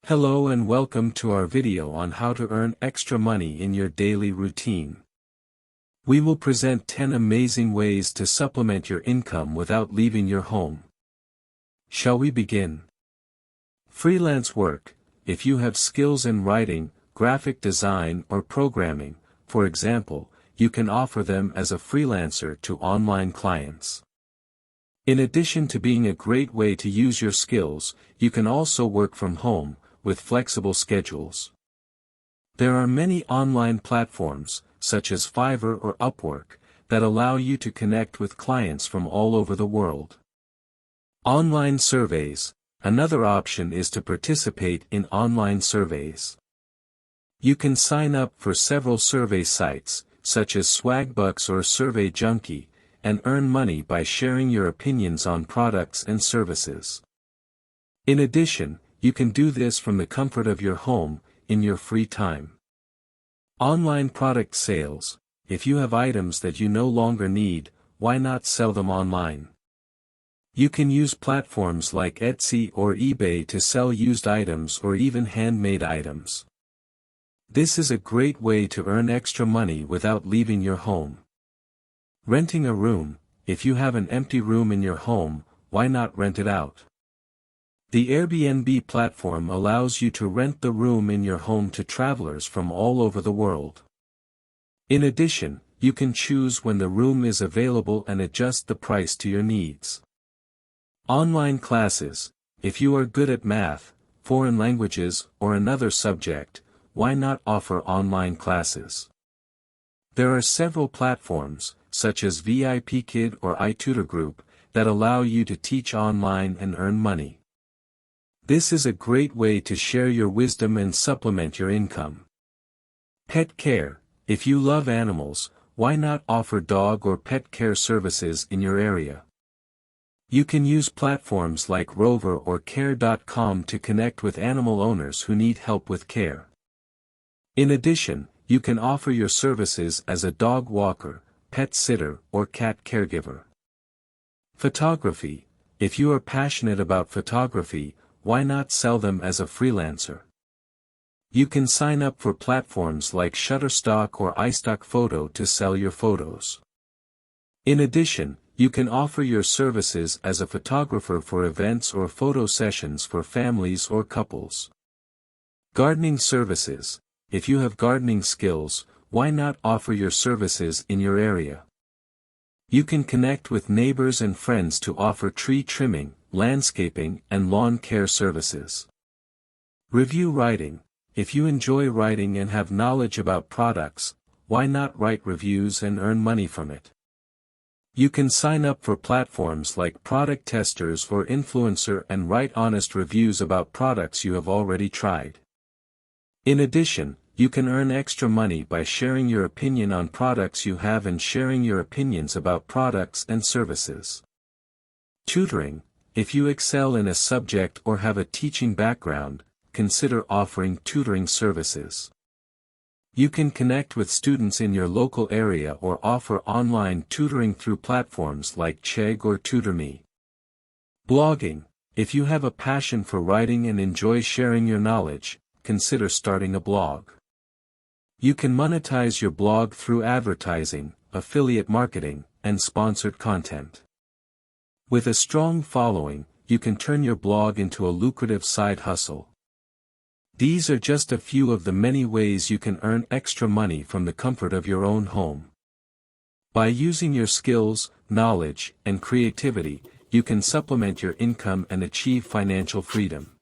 Hello and welcome to our video on how to earn extra money in your daily routine. We will present 10 amazing ways to supplement your income without leaving your home. Shall we begin? Freelance work. If you have skills in writing, graphic design or programming, for example, you can offer them as a freelancer to online clients. In addition to being a great way to use your skills, you can also work from home, with flexible schedules. There are many online platforms, such as Fiverr or Upwork, that allow you to connect with clients from all over the world. Online surveys. Another option is to participate in online surveys. You can sign up for several survey sites, such as Swagbucks or Survey Junkie, and earn money by sharing your opinions on products and services. In addition, you can do this from the comfort of your home, in your free time. Online product sales. If you have items that you no longer need, why not sell them online? You can use platforms like Etsy or eBay to sell used items or even handmade items. This is a great way to earn extra money without leaving your home. Renting a room. If you have an empty room in your home, why not rent it out? The Airbnb platform allows you to rent the room in your home to travelers from all over the world. In addition, you can choose when the room is available and adjust the price to your needs. Online classes. If you are good at math, foreign languages, or another subject, why not offer online classes? There are several platforms, such as VIPKid or iTutor Group, that allow you to teach online and earn money. This is a great way to share your wisdom and supplement your income. Pet care. If you love animals, why not offer dog or pet care services in your area? You can use platforms like Rover or Care.com to connect with animal owners who need help with care. In addition, you can offer your services as a dog walker, pet sitter, or cat caregiver. Photography. If you are passionate about photography, why not sell them as a freelancer? You can sign up for platforms like Shutterstock or iStock Photo to sell your photos. In addition, you can offer your services as a photographer for events or photo sessions for families or couples. Gardening services. If you have gardening skills, why not offer your services in your area? You can connect with neighbors and friends to offer tree trimming, landscaping, and lawn care services. Review writing. If you enjoy writing and have knowledge about products, why not write reviews and earn money from it? You can sign up for platforms like Product Testers or Influencer and write honest reviews about products you have already tried. In addition, you can earn extra money by sharing your opinion on products you have and sharing your opinions about products and services. Tutoring. If you excel in a subject or have a teaching background, consider offering tutoring services. You can connect with students in your local area or offer online tutoring through platforms like Chegg or TutorMe. Blogging. If you have a passion for writing and enjoy sharing your knowledge, consider starting a blog. You can monetize your blog through advertising, affiliate marketing, and sponsored content. With a strong following, you can turn your blog into a lucrative side hustle. These are just a few of the many ways you can earn extra money from the comfort of your own home. By using your skills, knowledge, and creativity, you can supplement your income and achieve financial freedom.